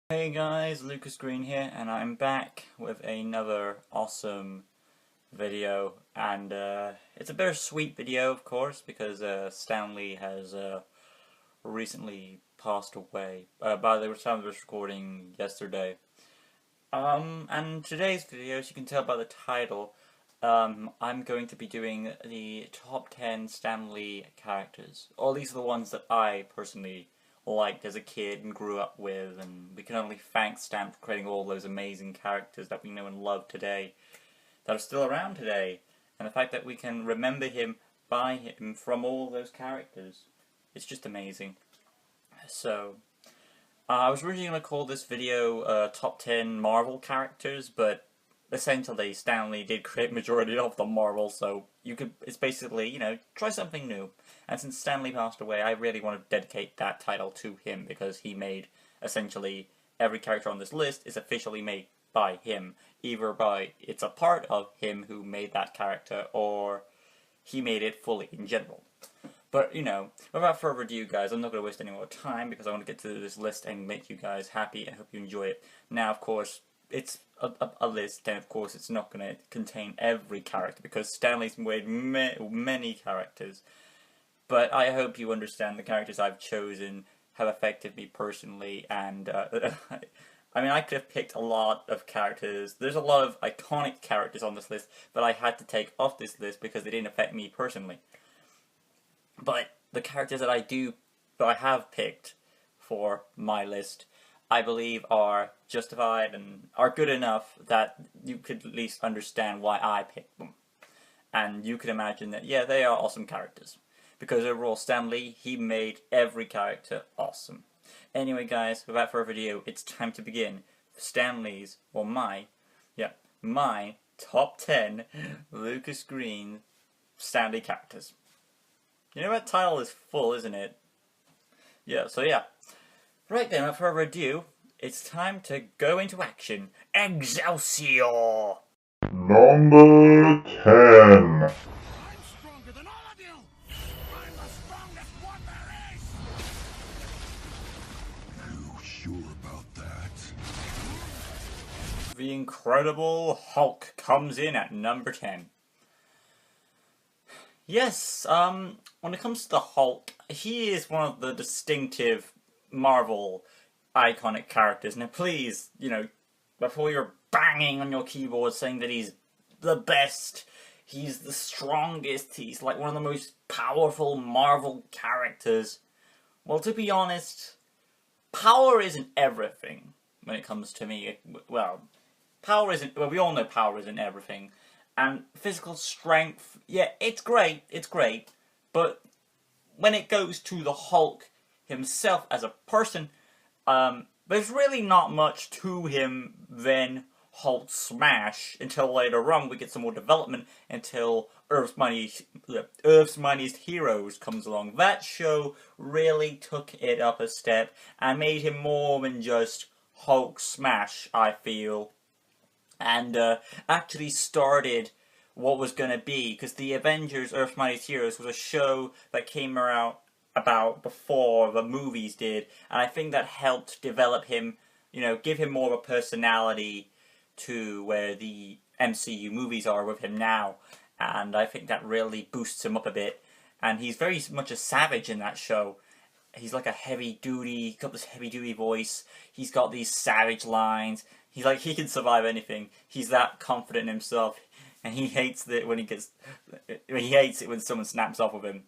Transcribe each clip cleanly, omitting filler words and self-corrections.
Hey guys, Lucas Green here, and I'm back with another awesome video, and it's a bittersweet video, of course, because Stanley has recently passed away by the time of this recording yesterday. And today's video, as you can tell by the title, I'm going to be doing the top 10 Stanley characters. All these are the ones that I personally liked as a kid and grew up with, and we can only thank Stan for creating all those amazing characters that we know and love today, that are still around today, and the fact that we can remember him by him from all those characters. It's just amazing. So, I was originally going to call this video Top 10 Marvel Characters, but essentially Stanley did create majority of the Marvel, so it's basically, try something new. And since Stanley passed away, I really want to dedicate that title to him, because he made, essentially, every character on this list is officially made by him. Either by, it's a part of him who made that character, or he made it fully in general. But, without further ado, guys, I'm not going to waste any more time, because I want to get to this list and make you guys happy, and hope you enjoy it. Now, of course, it's a list, and of course it's not going to contain every character, because Stanley's made many characters. But I hope you understand the characters I've chosen have affected me personally, and I mean, I could have picked a lot of characters. There's a lot of iconic characters on this list, but I had to take off this list because they didn't affect me personally. But the characters that I have picked for my list, I believe are justified and are good enough that you could at least understand why I picked them. And you can imagine that, yeah, they are awesome characters. Because overall, Stanley, he made every character awesome. Anyway, guys, without further ado, it's time to begin Stanley's, well, my top 10 Lucas Green Stanley characters. You know, that title is full, isn't it? Yeah, so yeah. Right then, without further ado, it's time to go into action. Excelsior! Number 10. The Incredible Hulk comes in at number 10. Yes, when it comes to the Hulk, he is one of the distinctive Marvel iconic characters. Now please, before you're banging on your keyboard saying that he's the best, he's the strongest, he's like one of the most powerful Marvel characters, well, to be honest, power isn't everything when it comes to me. Well, we all know power isn't everything. And physical strength, yeah, it's great, but when it goes to the Hulk himself as a person, there's really not much to him than Hulk smash until later on we get some more development until Earth's Mightiest Heroes comes along. That show really took it up a step and made him more than just Hulk smash, I feel. And actually started what was going to be, because the Avengers, Earth's Mightiest Heroes, was a show that came out about before the movies did, and I think that helped develop him, give him more of a personality to where the MCU movies are with him now, and I think that really boosts him up a bit, and he's very much a savage in that show. He's like he's got this heavy-duty voice, he's got these savage lines, he can survive anything. He's that confident in himself, and he hates it when someone snaps off of him.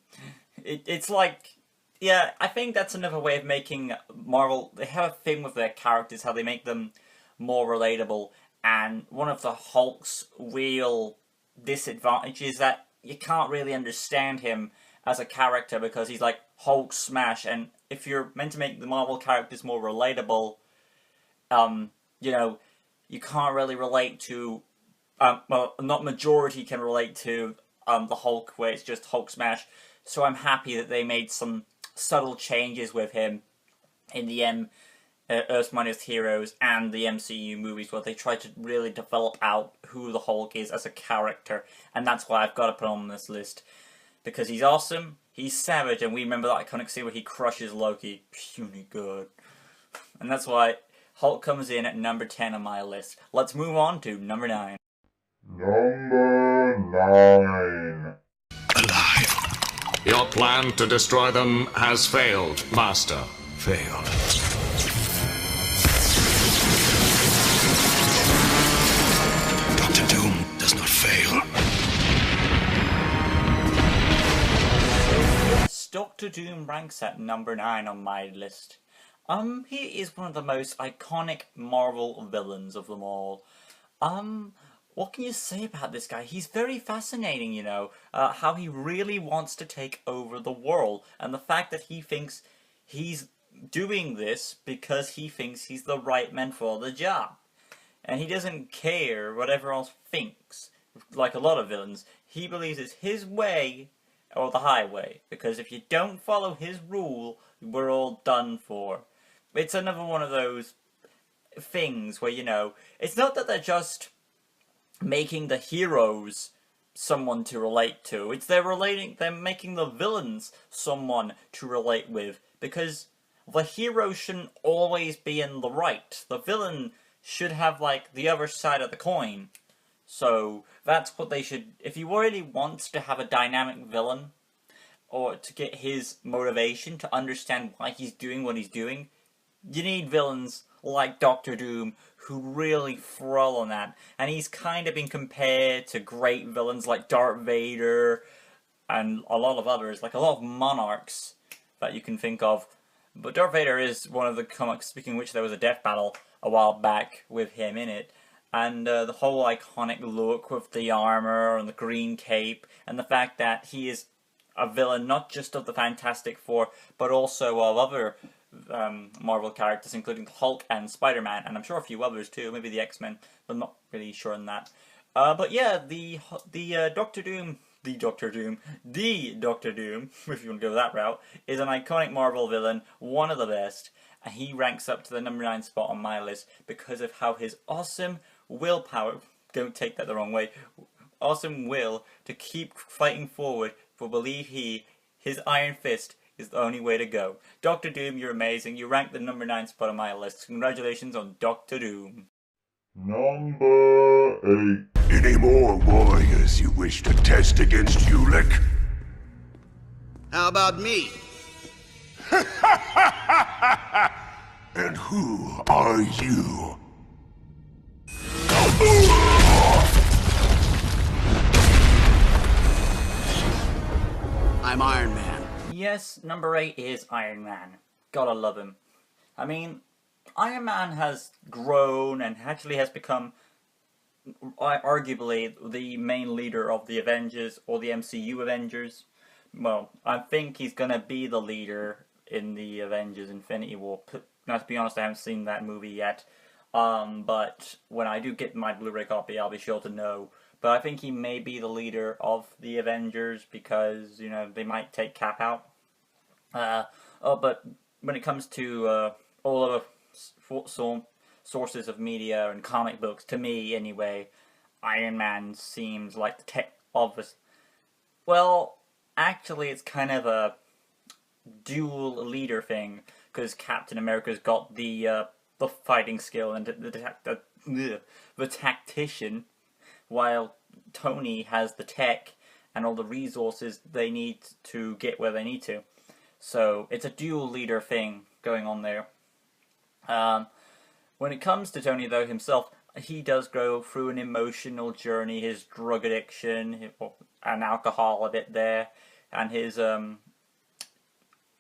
It's like, yeah, I think that's another way of making Marvel, they have a thing with their characters, how they make them more relatable, and one of the Hulk's real disadvantages is that you can't really understand him as a character, because he's like Hulk smash, and if you're meant to make the Marvel characters more relatable, you can't really relate to, well, not majority can relate to the Hulk, where it's just Hulk smash. So I'm happy that they made some subtle changes with him in the Earth's Mightiest Heroes and the MCU movies, where they tried to really develop out who the Hulk is as a character, and that's why I've got to put on this list. Because he's awesome, he's savage, and we remember that iconic scene where he crushes Loki. Puny good. And that's why Hulk comes in at number 10 on my list. Let's move on to number 9. Number 9. Alive. Your plan to destroy them has failed, Master. Failed. Dr. Doom does not fail. Doctor Doom ranks at number 9 on my list. He is one of the most iconic Marvel villains of them all. What can you say about this guy? He's very fascinating, you know, how he really wants to take over the world, and the fact that he thinks he's doing this because he thinks he's the right man for the job. And he doesn't care what everyone else thinks, like a lot of villains. He believes it's his way or the highway, because if you don't follow his rule, we're all done for. It's another one of those things where, you know, it's not that they're just making the heroes someone to relate to, it's they're making the villains someone to relate with, because the hero shouldn't always be in the right. The villain should have, like, the other side of the coin. So, that's what they should... If you really want to have a dynamic villain, or to get his motivation, to understand why he's doing what he's doing, you need villains like Doctor Doom, who really thrill on that. And he's kind of been compared to great villains like Darth Vader, and a lot of others, like a lot of monarchs that you can think of. But Darth Vader is one of the comics, speaking of which, there was a death battle a while back with him in it. And the whole iconic look with the armor and the green cape, and the fact that he is a villain not just of the Fantastic Four, but also of other Marvel characters, including Hulk and Spider-Man, and I'm sure a few others too, maybe the X-Men, but I'm not really sure on that. But yeah, the Doctor Doom, if you want to go that route, is an iconic Marvel villain, one of the best, and he ranks up to the number 9 spot on my list because of how his awesome willpower, don't take that the wrong way, awesome will to keep fighting forward, for believe his Iron Fist is the only way to go. Doctor Doom, you're amazing. You rank the number 9 spot on my list. Congratulations on Doctor Doom. Number 8. Any more warriors you wish to test against Ulick? How about me? And who are you? I'm Iron Man. Yes, number 8 is Iron Man. Gotta love him. I mean, Iron Man has grown and actually has become arguably the main leader of the Avengers, or the MCU Avengers. Well, I think he's gonna be the leader in the Avengers Infinity War. Now, to be honest, I haven't seen that movie yet. But when I do get my Blu-ray copy, I'll be sure to know. But I think he may be the leader of the Avengers because, you know, they might take Cap out. But when it comes to all other sources of media and comic books, to me anyway, Iron Man seems like the tech obvious. Well, actually, it's kind of a dual leader thing, because Captain America's got the fighting skill and the tactician, while Tony has the tech and all the resources they need to get where they need to. So it's a dual leader thing going on there. When it comes to Tony, though, himself, he does go through an emotional journey, his drug addiction, and alcohol a bit there, and his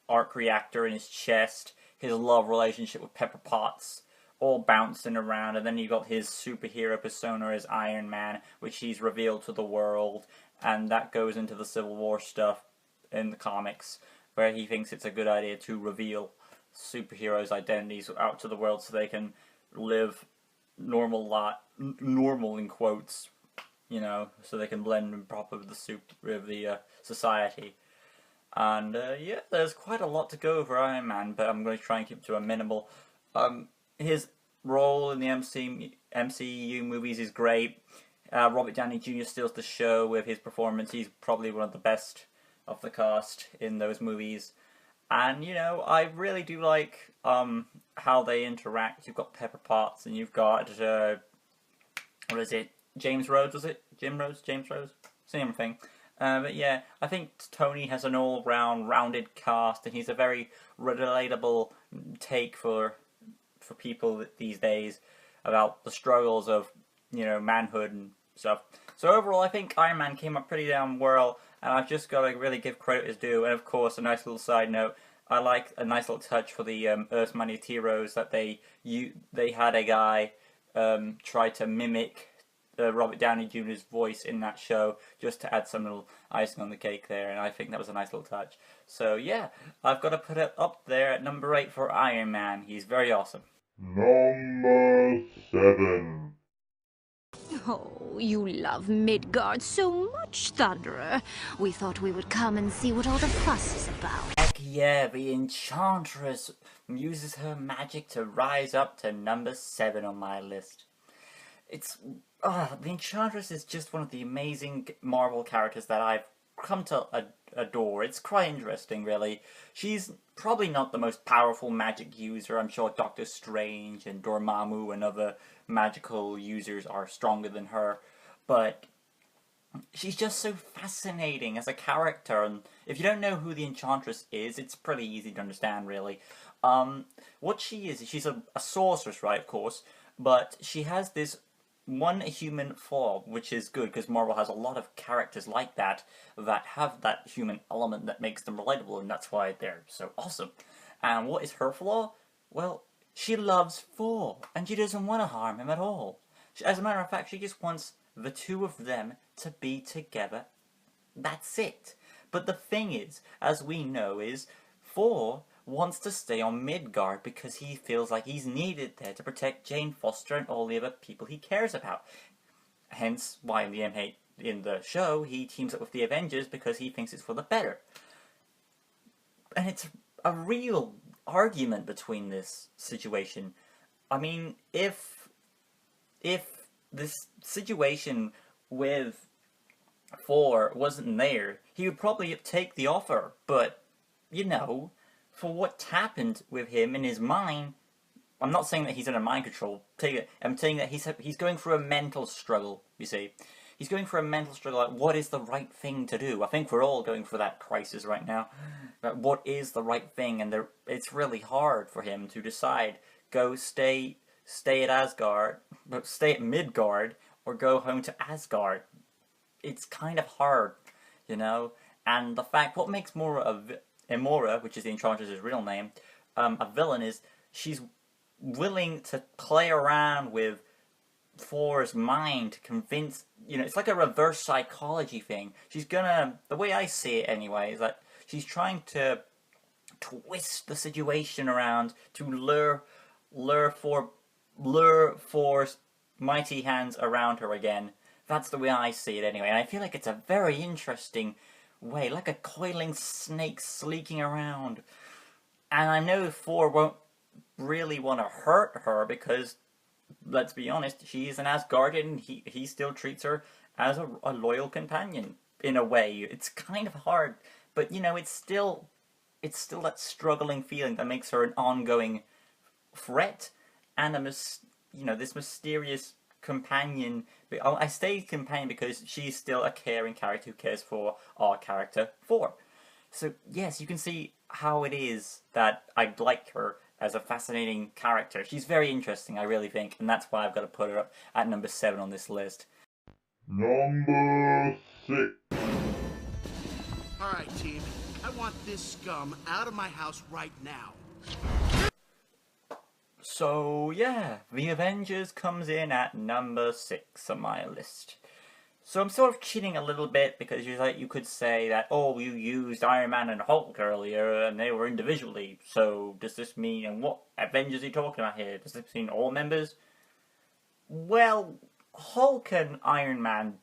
arc reactor in his chest, his love relationship with Pepper Potts, all bouncing around, and then you got his superhero persona as Iron Man, which he's revealed to the world, and that goes into the Civil War stuff in the comics, where he thinks it's a good idea to reveal superheroes' identities out to the world so they can live normal in quotes, you know, so they can blend in properly with the society. And yeah, there's quite a lot to go over Iron Man, but I'm going to try and keep it to a minimal. His role in the MCU movies is great. Robert Downey Jr. steals the show with his performance. He's probably one of the best of the cast in those movies. And, you know, I really do like how they interact. You've got Pepper Potts and you've got, what is it? James Rhodes, was it? Jim Rhodes? James Rhodes? Same thing. But yeah, I think Tony has an rounded cast, and he's a very relatable take for people these days about the struggles of, you know, manhood and stuff. So overall, I think Iron Man came up pretty damn well, and I've just got to really give credit as due. And of course, a nice little side note, I like a nice little touch for the Earth's Mightiest Heroes that they had a guy try to mimic Robert Downey Jr.'s voice in that show, just to add some little icing on the cake there, and I think that was a nice little touch. So yeah, I've got to put it up there at number 8 for Iron Man. He's very awesome. Number 7. Oh, you love Midgard so much, Thunderer. We thought we would come and see what all the fuss is about. Heck yeah, the Enchantress uses her magic to rise up to number 7 on my list. The Enchantress is just one of the amazing Marvel characters that I've come to adore. It's quite interesting, really. She's probably not the most powerful magic user. I'm sure Doctor Strange and Dormammu and other magical users are stronger than her, but she's just so fascinating as a character, and if you don't know who the Enchantress is, it's pretty easy to understand, really. What she is, she's a sorceress, right, of course, but she has this one human flaw, which is good, because Marvel has a lot of characters like that have that human element that makes them relatable, and that's why they're so awesome. And what is her flaw? Well, she loves Thor, and she doesn't want to harm him at all. As a matter of fact, she just wants the two of them to be together. That's it. But the thing is, as we know, is Thor wants to stay on Midgard because he feels like he's needed there to protect Jane Foster and all the other people he cares about. Hence why in the show he teams up with the Avengers, because he thinks it's for the better. And it's a real argument between this situation. I mean, if this situation with Thor wasn't there, he would probably take the offer, but, you know, for what happened with him in his mind, I'm not saying that he's under mind control. I'm saying that he's going through a mental struggle, you see. He's going through a mental struggle, like, what is the right thing to do? I think we're all going through that crisis right now. What is the right thing? And it's really hard for him to decide, stay at Asgard, stay at Midgard, or go home to Asgard. It's kind of hard, you know? And the fact, what makes Emora, which is the Enchantress's real name, a villain, is she's willing to play around with Thor's mind to convince, you know, it's like a reverse psychology thing. the way I see it anyway, is that she's trying to twist the situation around to lure Thor's mighty hands around her again. That's the way I see it anyway, and I feel like it's a very interesting way, like a coiling snake sleeking around. And I know Thor won't really want to hurt her because, let's be honest, she's an Asgardian, and he still treats her as a loyal companion, in a way. It's kind of hard, but, you know, it's still that struggling feeling that makes her an ongoing threat, and this mysterious companion. I say companion because she's still a caring character who cares for our character Thor. So yes, you can see how it is that I like her as a fascinating character. She's very interesting, I really think, and that's why I've got to put her up at number 7 on this list. Number 6. Alright, team. I want this scum out of my house right now. So yeah, the Avengers comes in at number 6 on my list. So I'm sort of cheating a little bit, because you could say that, oh, you used Iron Man and Hulk earlier and they were individually, so does this mean, and what Avengers are you talking about here? Does this mean all members? Well, Hulk and Iron Man,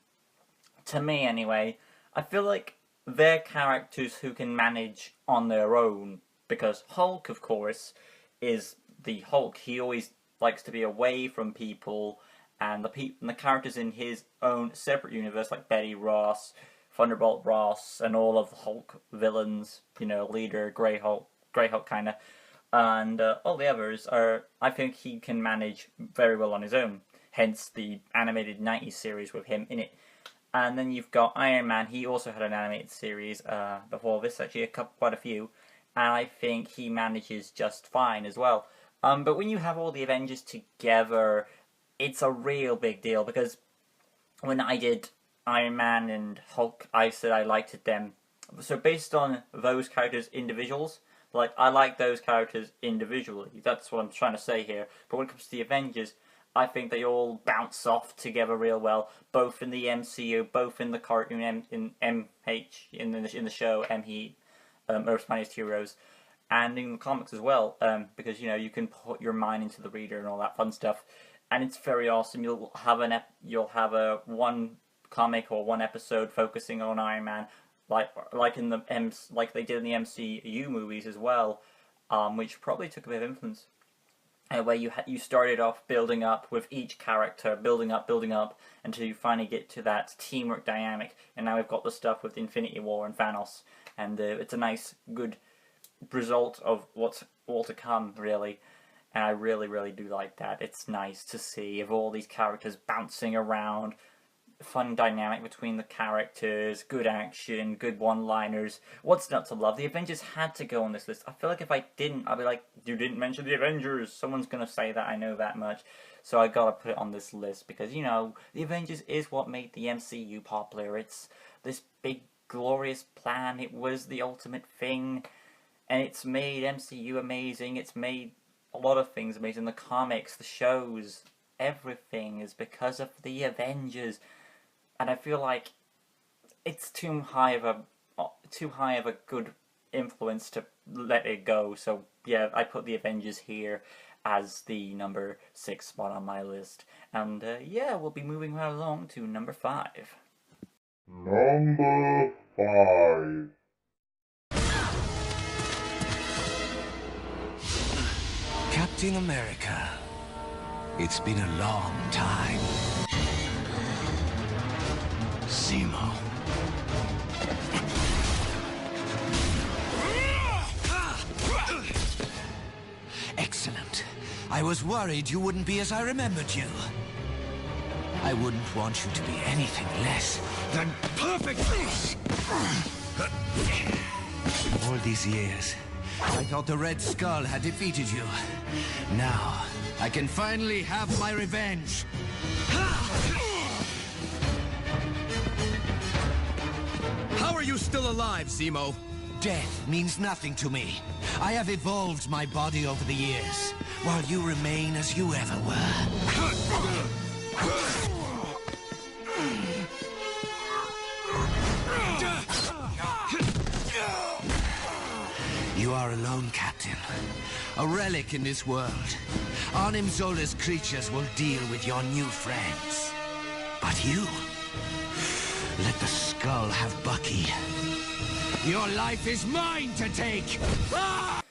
to me anyway, I feel like they're characters who can manage on their own, because Hulk, of course, is the Hulk. He always likes to be away from people, and the characters in his own separate universe, like Betty Ross, Thunderbolt Ross, and all of the Hulk villains, you know, Leader, Grey Hulk, Grey Hulk kind of. And all the others are, I think he can manage very well on his own. Hence the animated 90s series with him in it. And then you've got Iron Man. He also had an animated series before this, actually quite a few. And I think he manages just fine as well. But when you have all the Avengers together, it's a real big deal, because when I did Iron Man and Hulk, I said I liked them. So based on those characters' individuals, like, I like those characters individually. That's what I'm trying to say here. But when it comes to the Avengers, I think they all bounce off together real well, both in the MCU, both in the cartoon, in MH, in the show MH, Earth's Mightiest Heroes, and in the comics as well. Because, you know, you can put your mind into the reader and all that fun stuff, and it's very awesome. You'll have a one comic or one episode focusing on Iron Man, like they did in the MCU movies as well, which probably took a bit of influence. Where you started off building up with each character, building up, until you finally get to that teamwork dynamic. And now we've got the stuff with Infinity War and Thanos, and it's a nice, good result of what's all to come, really. And I really, really do like that. It's nice to see of all these characters bouncing around. Fun dynamic between the characters, good action, good one-liners. What's not to love? The Avengers had to go on this list. I feel like if I didn't, I'd be like, you didn't mention the Avengers. Someone's gonna say that, I know that much. So I gotta put it on this list because, you know, the Avengers is what made the MCU popular. It's this big, glorious plan. It was the ultimate thing. And it's made MCU amazing. It's made a lot of things amazing. The comics, the shows, everything is because of the Avengers. And I feel like it's too high of a good influence to let it go. So yeah, I put the Avengers here as the number 6 spot on my list. And yeah, we'll be moving right along to number 5. Number 5. Captain America. It's been a long time. Zemo. Excellent. I was worried you wouldn't be as I remembered you. I wouldn't want you to be anything less than perfect. All these years, I thought the Red Skull had defeated you. Now, I can finally have my revenge. How are you still alive, Zemo? Death means nothing to me. I have evolved my body over the years, while you remain as you ever were. You are alone, Captain. A relic in this world. Arnim Zola's creatures will deal with your new friends. But you... let the Skull have Bucky. Your life is mine to take! Ah!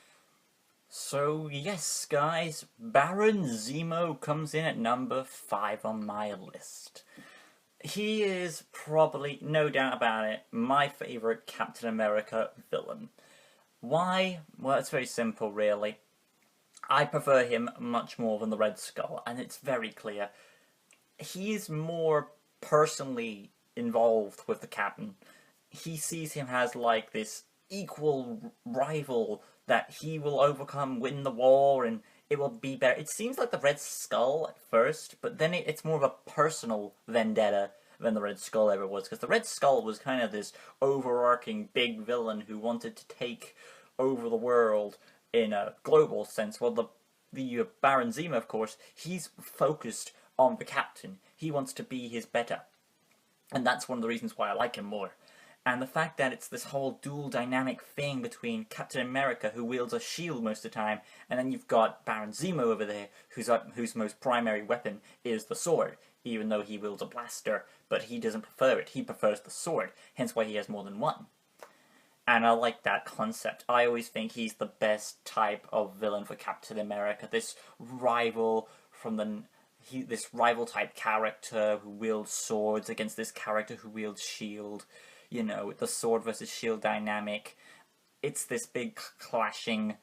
So yes, guys, Baron Zemo comes in at number 5 on my list. He is probably, no doubt about it, my favourite Captain America villain. Why? Well, it's very simple, really. I prefer him much more than the Red Skull, and it's very clear. He's more personally involved with the Captain. He sees him as like this equal rival that he will overcome, win the war, and it will be better. It seems like the Red Skull at first, but then it's more of a personal vendetta than the Red Skull ever was, because the Red Skull was kind of this overarching big villain who wanted to take over the world in a global sense. Well, the Baron Zemo, of course, he's focused on the Captain. He wants to be his better. And that's one of the reasons why I like him more. And the fact that it's this whole dual dynamic thing between Captain America, who wields a shield most of the time, and then you've got Baron Zemo over there, whose most primary weapon is the sword, even though he wields a blaster, but he doesn't prefer it. He prefers the sword, hence why he has more than one. And I like that concept. I always think he's the best type of villain for Captain America. This rival this rival type character who wields swords against this character who wields shield. You know, the sword versus shield dynamic. it's this big clashing,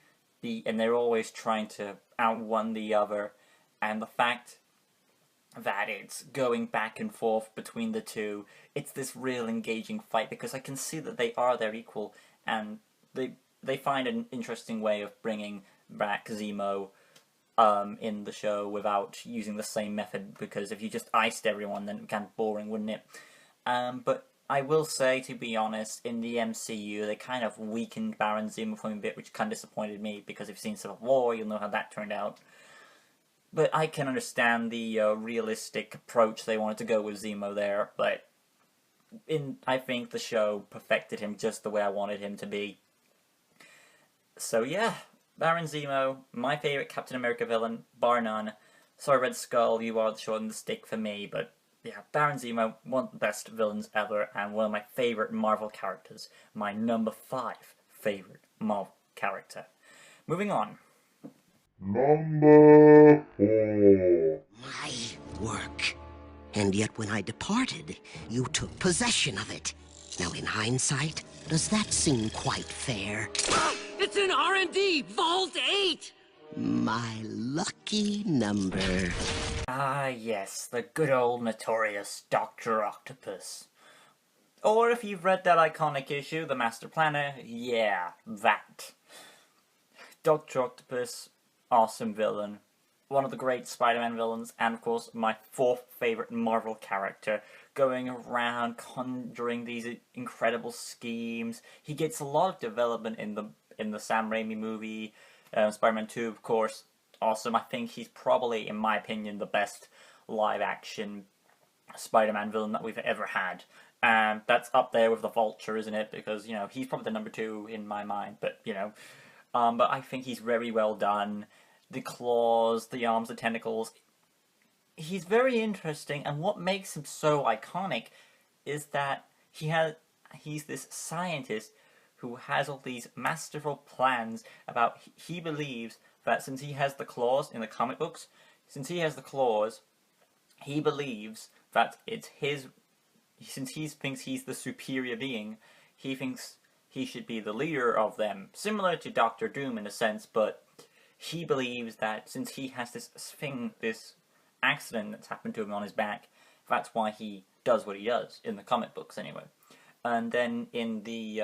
and they're always trying to outone the other, and the fact that it's going back and forth between the two, it's this real engaging fight, because I can see that they are their equal, and they find an interesting way of bringing back Zemo in the show without using the same method, because if you just iced everyone, then it would be kind of boring, wouldn't it? But I will say, to be honest, in the MCU, they kind of weakened Baron Zemo for a bit, which kind of disappointed me, because if you've seen Civil War, you'll know how that turned out. But I can understand the realistic approach they wanted to go with Zemo there, but I think the show perfected him just the way I wanted him to be. So yeah, Baron Zemo, my favourite Captain America villain, bar none. Sorry Red Skull, you are the short end of the stick for me, but yeah, Baron Zemo, one of the best villains ever, and one of my favourite Marvel characters. My number 5 favourite Marvel character. Moving on. Number 4. My work. And yet when I departed, you took possession of it. Now in hindsight, does that seem quite fair? It's in R&D, Vault 8! My lucky number. Ah yes, the good old notorious Dr. Octopus. Or if you've read that iconic issue, The Master Planner, yeah, that. Dr. Octopus, awesome villain. One of the great Spider-Man villains, and of course my 4th favourite Marvel character, going around conjuring these incredible schemes. He gets a lot of development in the Sam Raimi movie, Spider-Man 2, of course. Awesome. I think he's probably, in my opinion, the best live-action Spider-Man villain that we've ever had. And that's up there with the Vulture, isn't it? Because, you know, he's probably the number 2 in my mind, but, you know. But I think he's very well done. The claws, the arms, the tentacles. He's very interesting, and what makes him so iconic is that he's this scientist who has all these masterful plans about, he believes that since he has the claws in the comic books, he believes that it's his, since he thinks he's the superior being, he thinks he should be the leader of them, similar to Doctor Doom in a sense, but he believes that since he has this thing, this accident that's happened to him on his back, that's why he does what he does, in the comic books anyway. And then in the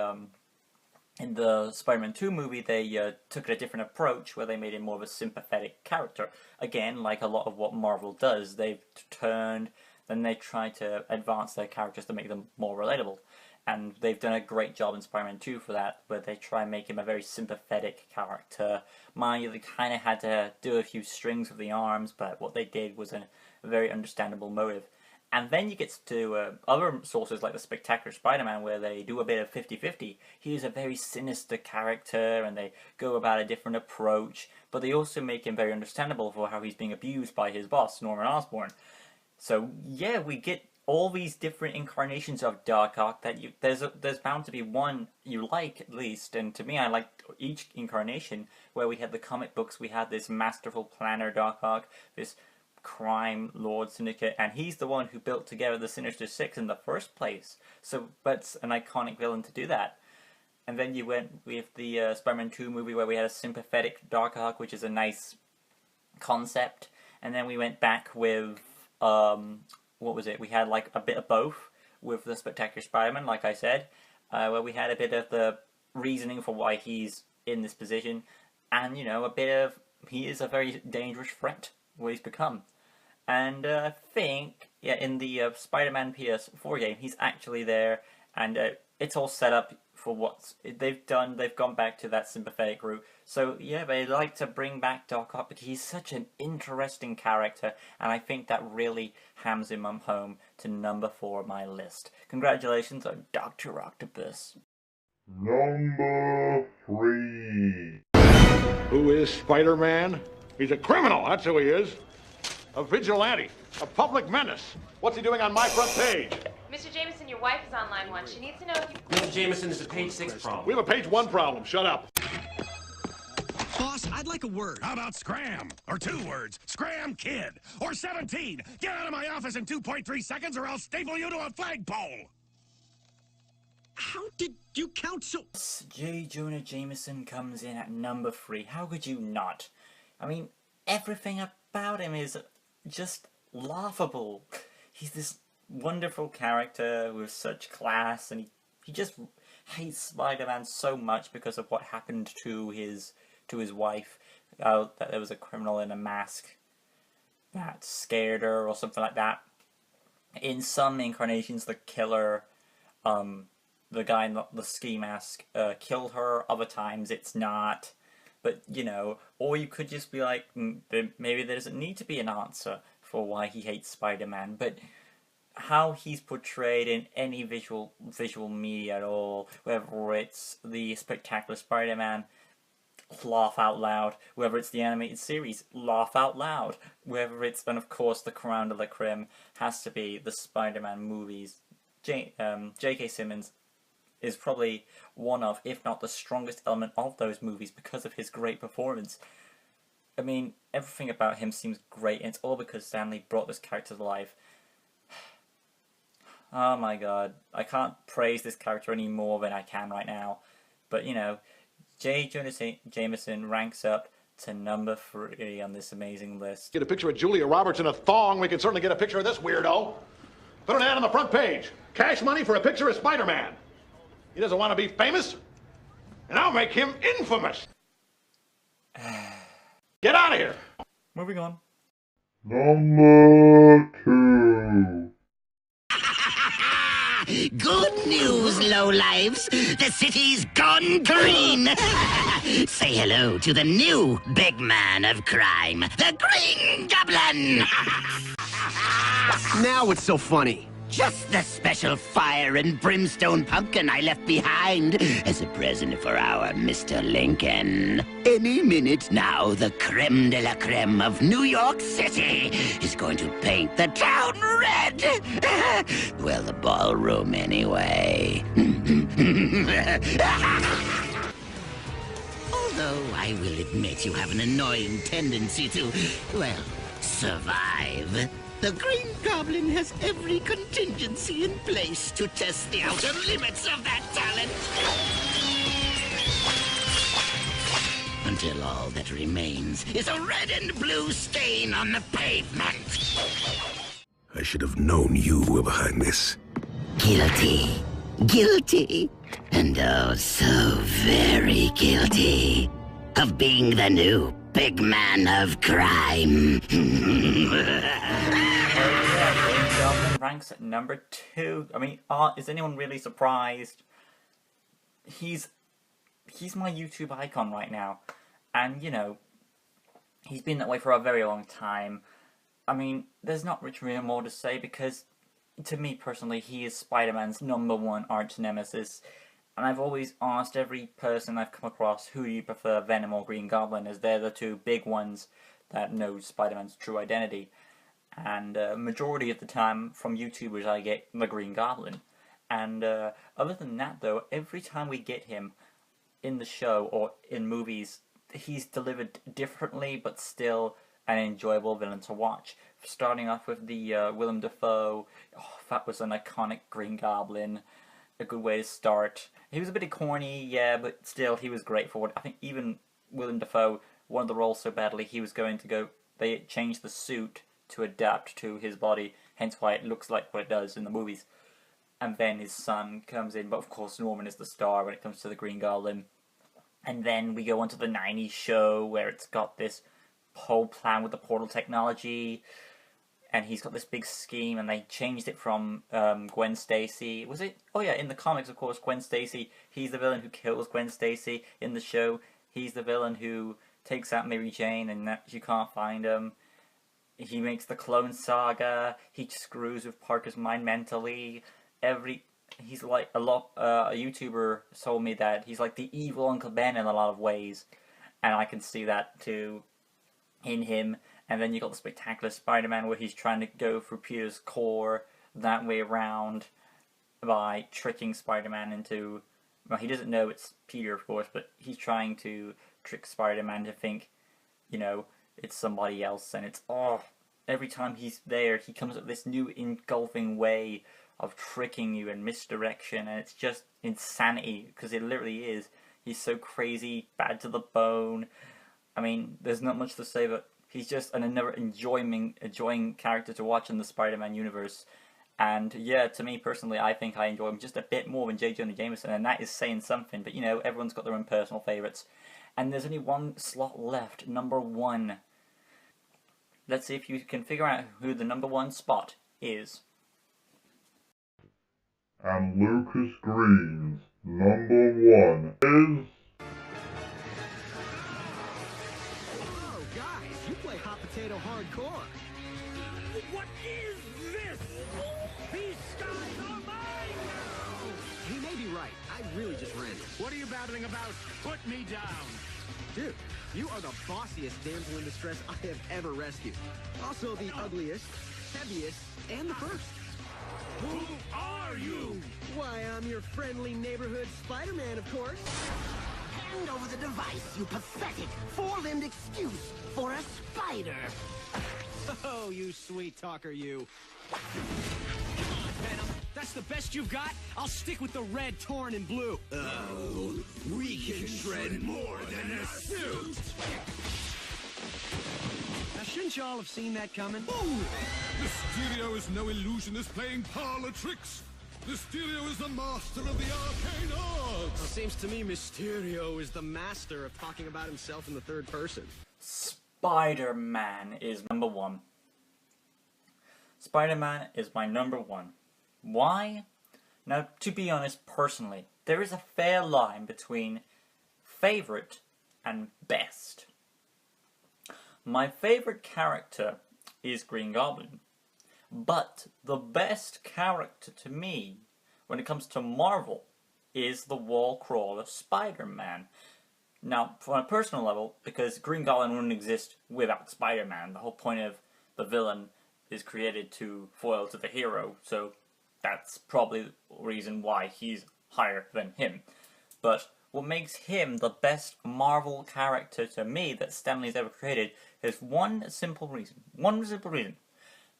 Spider-Man 2 movie, they took a different approach, where they made him more of a sympathetic character. Again, like a lot of what Marvel does, they've turned, then they try to advance their characters to make them more relatable. And they've done a great job in Spider-Man 2 for that, where they try and make him a very sympathetic character. Mind you, they kind of had to do a few strings with the arms, but what they did was a very understandable motive. And then you get to other sources like the Spectacular Spider-Man, where they do a bit of 50-50. He's a very sinister character, and they go about a different approach, but they also make him very understandable for how he's being abused by his boss, Norman Osborn. So yeah, we get all these different incarnations of Darkhawk that there's bound to be one you like, at least, and to me I liked each incarnation. Where we had the comic books, we had this masterful planner Darkhawk, this crime lord syndicate, and he's the one who built together the Sinister Six in the first place. So that's an iconic villain to do that. And then you went with the Spider-Man 2 movie, where we had a sympathetic Darkhawk, which is a nice concept. And then we went back with what was it? We had like a bit of both with the Spectacular Spider-Man, like I said, where we had a bit of the reasoning for why he's in this position, and, you know, a bit of, he is a very dangerous threat, what he's become. And I think, yeah, in the Spider-Man PS4 game, he's actually there, and it's all set up for what they've done. They've gone back to that sympathetic route. So yeah, they like to bring back Doc Ock because he's such an interesting character, and I think that really hams him home to number 4 on my list. Congratulations on Dr. Octopus. Number 3. Who is Spider-Man? He's a criminal, that's who he is. A vigilante, a public menace. What's he doing on my front page? Mr. Jameson, your wife is on line 1. She needs to know if you... Mr. Jameson, is a page 6 problem. We have a page 1 problem. Shut up. Boss, I'd like a word. How about scram? Or 2 words. Scram kid. Or 17. Get out of my office in 2.3 seconds or I'll staple you to a flagpole. How did you count so... J. Jonah Jameson comes in at number 3. How could you not? I mean, everything about him is just laughable. He's this wonderful character with such class, and he just hates Spider-Man so much because of what happened to his wife. That there was a criminal in a mask that scared her or something like that. In some incarnations, the killer, the guy in the ski mask, killed her. Other times, it's not. But, you know, or you could just be like, maybe there doesn't need to be an answer for why he hates Spider-Man, but how he's portrayed in any visual media at all, whether it's the Spectacular Spider-Man, laugh out loud, whether it's the animated series, laugh out loud, whether it's, and of course the crown de la creme has to be the Spider-Man movies. J.K. Simmons is probably one of, if not the strongest element of those movies because of his great performance. I mean, everything about him seems great, and it's all because Stan Lee brought this character to life. Oh my god, I can't praise this character any more than I can right now. But, you know, J. Jonah Jameson ranks up to number 3 on this amazing list. Get a picture of Julia Roberts in a thong, we can certainly get a picture of this weirdo. Put an ad on the front page. Cash money for a picture of Spider-Man. He doesn't want to be famous, and I'll make him infamous. Get out of here. Moving on. Number 2. Good news, lowlifes. The city's gone green. Say hello to the new big man of crime, the Green Goblin. Now what's so funny? Just the special fire and brimstone pumpkin I left behind as a present for our Mr. Lincoln. Any minute now, the creme de la creme of New York City is going to paint the town red. Well, the ballroom anyway. Although I will admit you have an annoying tendency to, well, survive. The Green Goblin has every contingency in place to test the outer limits of that talent. Until all that remains is a red and blue stain on the pavement. I should have known you were behind this. Guilty. Guilty. And oh, so very guilty of being the new big man of crime. Ranks at number 2. I mean, is anyone really surprised? He's my YouTube icon right now, and you know, he's been that way for a very long time. I mean, there's not much more to say because, to me personally, he is Spider-Man's #1 arch nemesis, and I've always asked every person I've come across, who do you prefer, Venom or Green Goblin, as they're the two big ones that know Spider-Man's true identity. And majority of the time from YouTubers I get the Green Goblin. And other than that though, every time we get him in the show or in movies, he's delivered differently but still an enjoyable villain to watch. Starting off with the Willem Dafoe, that was an iconic Green Goblin, a good way to start. He was a bit corny, yeah, but still he was great for it. I think even Willem Dafoe wanted the role so badly he was going to go, they changed the suit to adapt to his body, hence why it looks like what it does in the movies. And then his son comes in, but of course Norman is the star when it comes to the Green Goblin. And then we go on to the 90s show, where it's got this whole plan with the portal technology, and he's got this big scheme, and they changed it from Gwen Stacy. Was it? Oh yeah, in the comics, of course, Gwen Stacy, he's the villain who kills Gwen Stacy. In the show, he's the villain who takes out Mary Jane, and that you can't find him. He makes the Clone Saga. He screws with Parker's mind mentally. He's like a YouTuber told me that he's like the evil Uncle Ben in a lot of ways, and I can see that too in him. And then you got the Spectacular Spider-Man, where he's trying to go through Peter's core that way around by tricking Spider-Man into, well, he doesn't know it's Peter, of course, but he's trying to trick Spider-Man to think, you know, it's somebody else, and it's, every time he's there, he comes up with this new engulfing way of tricking you and misdirection, and it's just insanity, because it literally is. He's so crazy, bad to the bone. I mean, there's not much to say, but he's just another enjoying character to watch in the Spider-Man universe. And yeah, to me personally, I think I enjoy him just a bit more than J. Jonah Jameson, and that is saying something. But you know, everyone's got their own personal favourites. And there's only one slot left, number 1. Let's see if you can figure out who the number 1 spot is. And Lucas Green's number 1 is... Oh, guys, you play hot potato hardcore. What is this? These skies are mine now! He may be right. I really just ran it. What are you babbling about? Put me down! Dude, you are the bossiest damsel in distress I have ever rescued. Also the ugliest, heaviest, and the first. Who are you? Why, I'm your friendly neighborhood Spider-Man, of course. Hand over the device, you pathetic, four-limbed excuse for a spider. Oh, you sweet talker, you. Come on, Venom. That's the best you've got? I'll stick with the red, torn, and blue. Oh, we can shred more than a suit! Now, shouldn't you all have seen that coming? Mysterio is no illusionist playing parlor tricks. Mysterio is the master of the arcane arts. Well, seems to me Mysterio is the master of talking about himself in the third person. Spider-Man is number 1. Spider-Man is my number 1. Why? Now, to be honest, personally, there is a fair line between favourite and best. My favourite character is Green Goblin, but the best character to me, when it comes to Marvel, is the wall crawler Spider-Man. Now, from a personal level, because Green Goblin wouldn't exist without Spider-Man, the whole point of the villain is created to foil to the hero, so that's probably the reason why he's higher than him. But what makes him the best Marvel character to me that Stan Lee's ever created is one simple reason. One simple reason.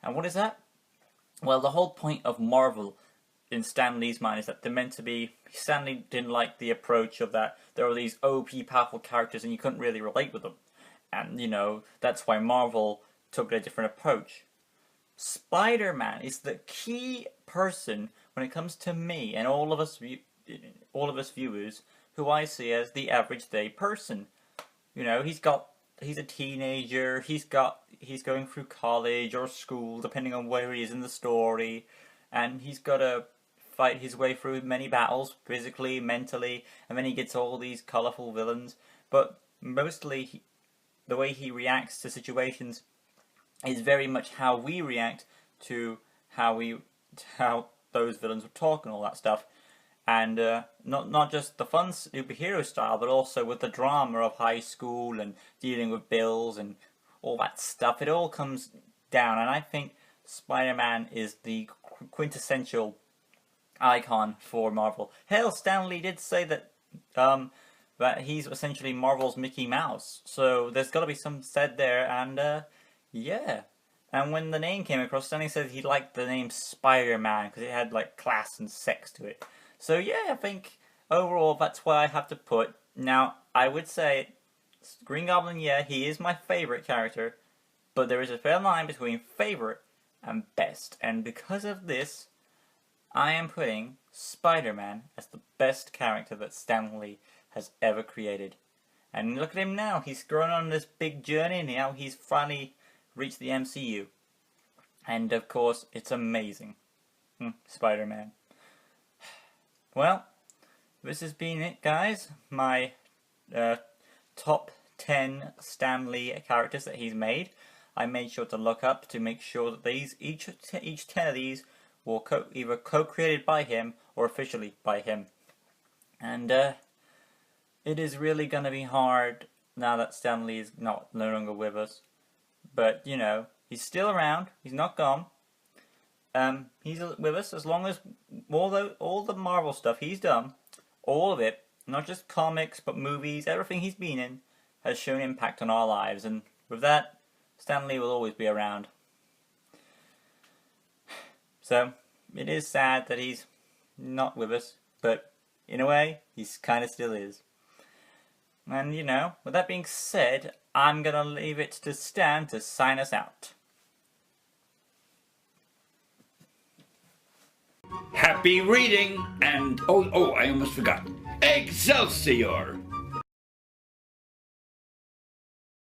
And what is that? Well, the whole point of Marvel in Stan Lee's mind is that they're meant to be... Stan Lee didn't like the approach of that there were these OP powerful characters and you couldn't really relate with them. And, you know, that's why Marvel took a different approach. Spider-Man is the key person when it comes to me and all of us viewers who I see as the average day person. You know, he's a teenager, he's going through college or school, depending on where he is in the story, and he's got to fight his way through many battles, physically, mentally, and then he gets all these colourful villains. But mostly, the way he reacts to situations is very much how we react to how those villains would talk and all that stuff. And not just the fun superhero style, but also with the drama of high school and dealing with bills and all that stuff. It all comes down, and I think Spider-Man is the quintessential icon for Marvel. Hell, Stan Lee did say that that he's essentially Marvel's Mickey Mouse. So there's got to be some said there, and yeah. And when the name came across, Stan Lee said he liked the name Spider-Man because it had like class and sex to it. So yeah, I think overall that's why I have to put. Now, I would say Green Goblin, yeah, he is my favourite character, but there is a fair line between favourite and best. And because of this, I am putting Spider-Man as the best character that Stan Lee has ever created. And look at him now, he's grown on this big journey and now he's finally reached the MCU. And of course, it's amazing. Spider-Man. Well, this has been it, guys. My top 10 Stan Lee characters that he's made. I made sure to look up to make sure that each 10 of these were either co-created by him or officially by him. And it is really going to be hard now that Stan Lee is no longer with us. But, you know, he's still around. He's not gone. He's with us as long as all the Marvel stuff he's done, all of it, not just comics but movies, everything he's been in, has shown impact on our lives. And with that, Stan Lee will always be around. So, it is sad that he's not with us, but in a way, he kind of still is. And you know, with that being said, I'm gonna leave it to Stan to sign us out. Happy reading, and oh, I almost forgot. Excelsior!